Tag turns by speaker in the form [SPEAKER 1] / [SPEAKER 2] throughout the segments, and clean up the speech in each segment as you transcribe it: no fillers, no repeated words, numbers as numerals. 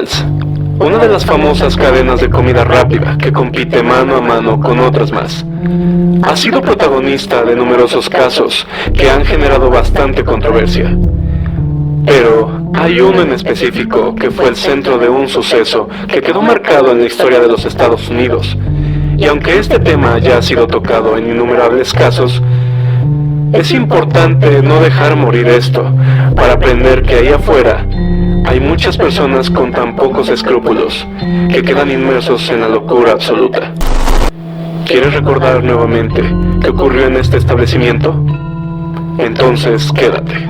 [SPEAKER 1] McDonald's, una de las famosas cadenas de comida rápida que compite mano a mano con otras más. Ha sido protagonista de numerosos casos que han generado bastante controversia. Pero hay uno en específico que fue el centro de un suceso que quedó marcado en la historia de los Estados Unidos. Y aunque este tema ya ha sido tocado en innumerables casos, es importante no dejar morir esto, para aprender que ahí afuera hay muchas personas con tan pocos escrúpulos que quedan inmersos en la locura absoluta. ¿Quieres recordar nuevamente qué ocurrió en este establecimiento? Entonces quédate.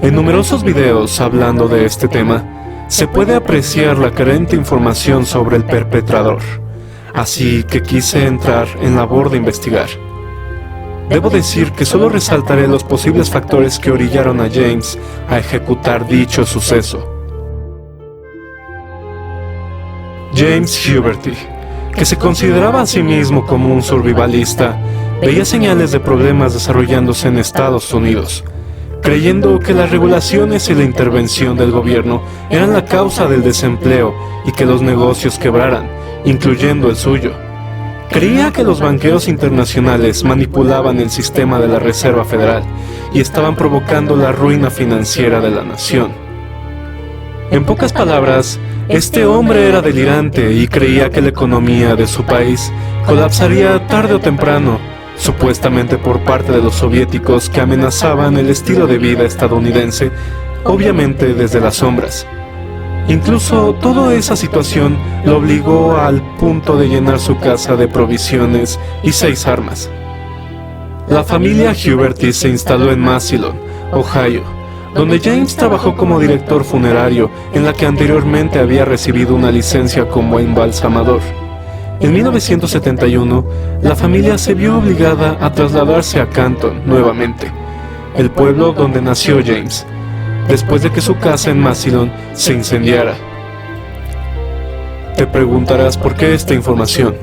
[SPEAKER 1] En numerosos videos hablando de este tema, se puede apreciar la carente información sobre el perpetrador, así que quise entrar en labor de investigar. Debo decir que solo resaltaré los posibles factores que orillaron a James a ejecutar dicho suceso. James Huberty, que se consideraba a sí mismo como un survivalista, veía señales de problemas desarrollándose en Estados Unidos, creyendo que las regulaciones y la intervención del gobierno eran la causa del desempleo y que los negocios quebraran, incluyendo el suyo. Creía que los banqueros internacionales manipulaban el sistema de la Reserva Federal y estaban provocando la ruina financiera de la nación. En pocas palabras, este hombre era delirante y creía que la economía de su país colapsaría tarde o temprano, supuestamente por parte de los soviéticos que amenazaban el estilo de vida estadounidense, obviamente desde las sombras. Incluso toda esa situación lo obligó al punto de llenar su casa de provisiones y 6 armas. La familia Huberty se instaló en Massillon, Ohio, donde James trabajó como director funerario, en la que anteriormente había recibido una licencia como embalsamador. En 1971, la familia se vio obligada a trasladarse a Canton nuevamente, el pueblo donde nació James, después de que su casa en Massillon se incendiara. Te preguntarás por qué esta información.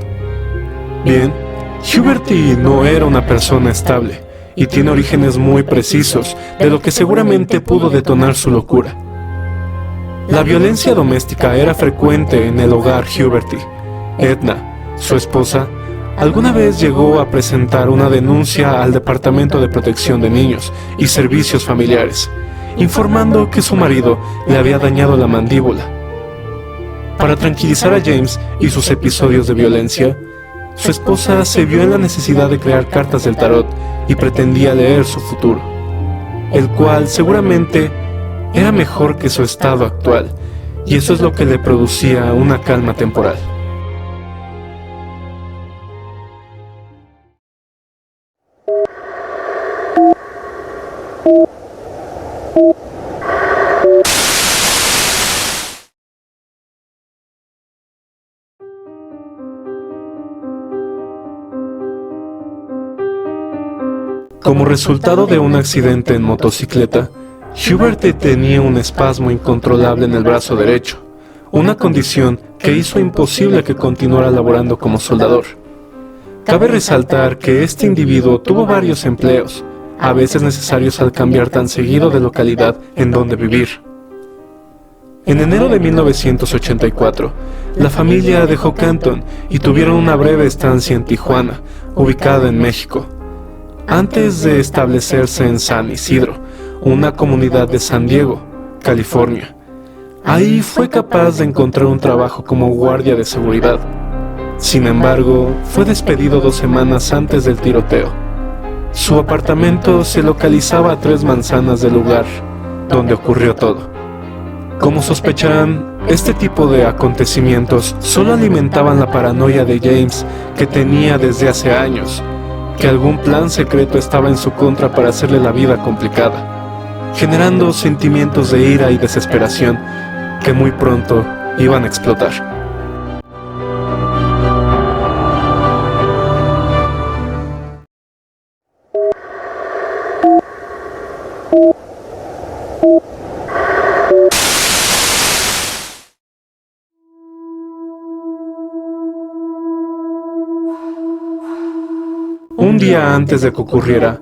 [SPEAKER 1] Bien, Huberty no era una persona estable y tiene orígenes muy precisos de lo que seguramente pudo detonar su locura. La violencia doméstica era frecuente en el hogar Huberty. Edna, su esposa, alguna vez llegó a presentar una denuncia al Departamento de Protección de Niños y Servicios Familiares, informando que su marido le había dañado la mandíbula. Para tranquilizar a James y sus episodios de violencia, su esposa se vio en la necesidad de crear cartas del tarot y pretendía leer su futuro, el cual seguramente era mejor que su estado actual, y eso es lo que le producía una calma temporal. Como resultado de un accidente en motocicleta, Huberty tenía un espasmo incontrolable en el brazo derecho, una condición que hizo imposible que continuara laborando como soldador. Cabe resaltar que este individuo tuvo varios empleos, a veces necesarios al cambiar tan seguido de localidad en donde vivir. En enero de 1984, la familia dejó Canton y tuvieron una breve estancia en Tijuana, ubicada en México, antes de establecerse en San Isidro, una comunidad de San Diego, California. Ahí fue capaz de encontrar un trabajo como guardia de seguridad. Sin embargo, fue despedido 2 semanas antes del tiroteo. Su apartamento se localizaba a 3 manzanas del lugar donde ocurrió todo. Como sospecharán, este tipo de acontecimientos solo alimentaban la paranoia de James, que tenía desde hace años, que algún plan secreto estaba en su contra para hacerle la vida complicada, generando sentimientos de ira y desesperación que muy pronto iban a explotar. Un día antes de que ocurriera,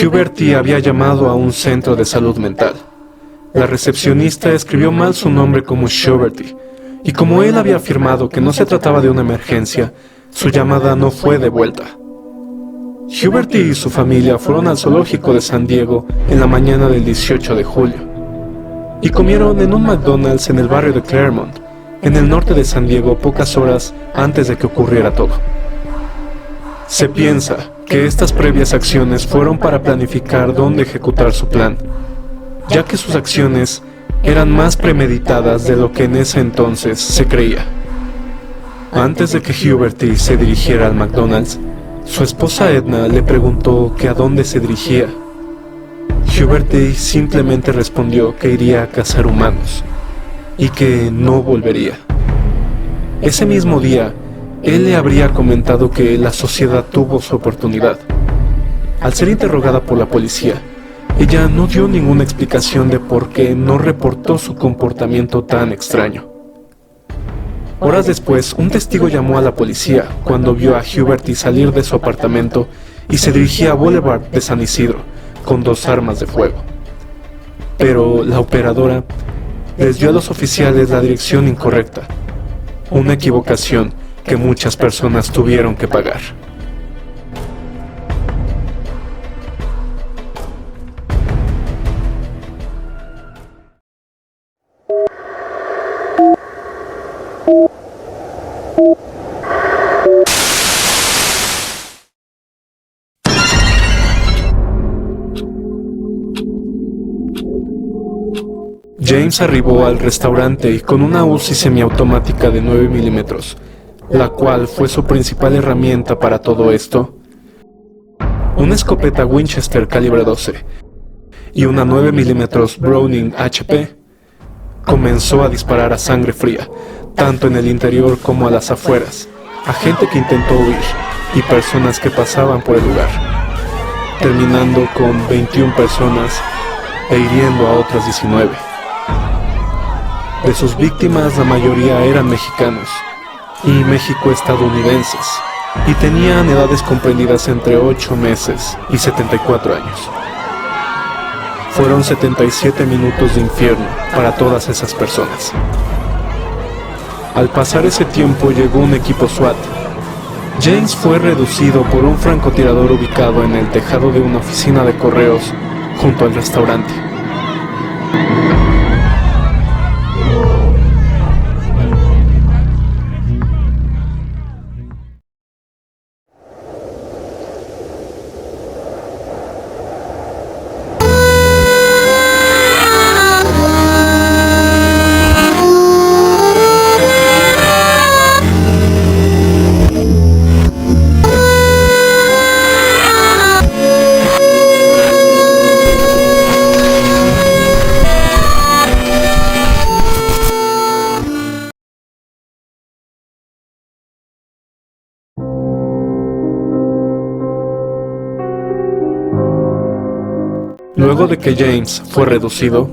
[SPEAKER 1] Huberty había llamado a un centro de salud mental. La recepcionista escribió mal su nombre como Schuberty, y como él había afirmado que no se trataba de una emergencia, su llamada no fue devuelta. Huberty y su familia fueron al zoológico de San Diego en la mañana del 18 de julio, y comieron en un McDonald's en el barrio de Claremont, en el norte de San Diego, pocas horas antes de que ocurriera todo. Se piensa que estas previas acciones fueron para planificar dónde ejecutar su plan, ya que sus acciones eran más premeditadas de lo que en ese entonces se creía. Antes de que Huberty se dirigiera al McDonald's, su esposa Edna le preguntó que a dónde se dirigía. Huberty simplemente respondió que iría a cazar humanos y que no volvería. Ese mismo día, él le habría comentado que la sociedad tuvo su oportunidad. Al ser interrogada por la policía, ella no dio ninguna explicación de por qué no reportó su comportamiento tan extraño. Horas después, un testigo llamó a la policía cuando vio a Huberty salir de su apartamento y se dirigía a Boulevard de San Isidro con 2 armas de fuego. Pero la operadora les dio a los oficiales la dirección incorrecta, una equivocación que muchas personas tuvieron que pagar. James arribó al restaurante y con una Uzi semiautomática de 9 milímetros, la cual fue su principal herramienta para todo esto, una escopeta Winchester calibre 12 y una 9 milímetros Browning HP, comenzó a disparar a sangre fría, tanto en el interior como a las afueras, a gente que intentó huir y personas que pasaban por el lugar, terminando con 21 personas e hiriendo a otras 19. De sus víctimas, la mayoría eran mexicanos y México-estadounidenses, y tenían edades comprendidas entre 8 meses y 74 años. Fueron 77 minutos de infierno para todas esas personas. Al pasar ese tiempo llegó un equipo SWAT. James fue reducido por un francotirador ubicado en el tejado de una oficina de correos junto al restaurante. Luego de que James fue reducido,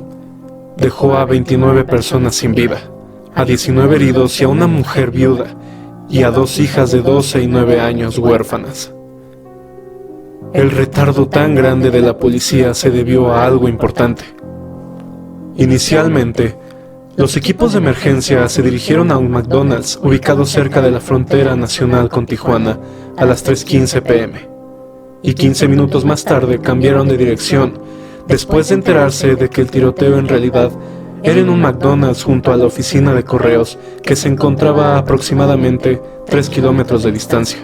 [SPEAKER 1] dejó a 29 personas sin vida, a 19 heridos y a una mujer viuda, y a 2 hijas de 12 y 9 años huérfanas. El retardo tan grande de la policía se debió a algo importante. Inicialmente, los equipos de emergencia se dirigieron a un McDonald's ubicado cerca de la frontera nacional con Tijuana a las 3:15 p.m. y 15 minutos más tarde cambiaron de dirección después de enterarse de que el tiroteo en realidad era en un McDonald's junto a la oficina de correos que se encontraba a aproximadamente 3 kilómetros de distancia,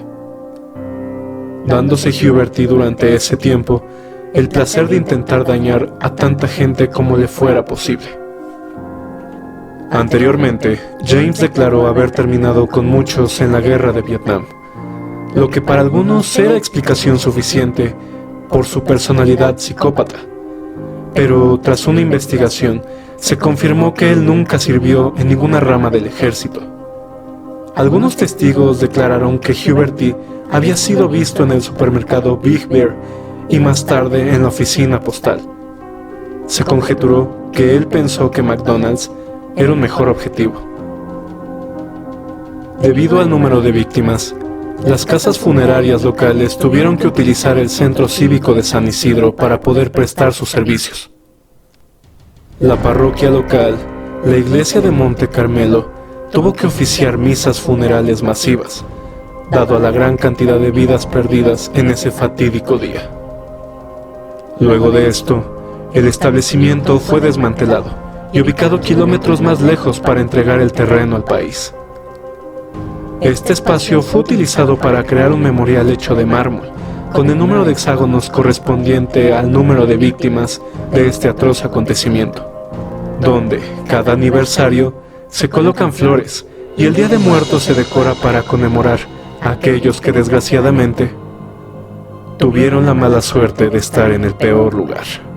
[SPEAKER 1] dándose Huberty durante ese tiempo el placer de intentar dañar a tanta gente como le fuera posible. Anteriormente, James declaró haber terminado con muchos en la guerra de Vietnam, lo que para algunos era explicación suficiente por su personalidad psicópata. Pero tras una investigación, se confirmó que él nunca sirvió en ninguna rama del ejército. Algunos testigos declararon que Huberty había sido visto en el supermercado Big Bear y más tarde en la oficina postal. Se conjeturó que él pensó que McDonald's era un mejor objetivo. Debido al número de víctimas, Las casas funerarias locales tuvieron que utilizar el centro cívico de San Isidro para poder prestar sus servicios. La parroquia local, la iglesia de Monte Carmelo, tuvo que oficiar misas funerales masivas, dado a la gran cantidad de vidas perdidas en ese fatídico día. Luego de esto, el establecimiento fue desmantelado y ubicado kilómetros más lejos para entregar el terreno al país. Este espacio fue utilizado para crear un memorial hecho de mármol, con el número de hexágonos correspondiente al número de víctimas de este atroz acontecimiento, donde, cada aniversario, se colocan flores y el Día de Muertos se decora para conmemorar a aquellos que desgraciadamente tuvieron la mala suerte de estar en el peor lugar.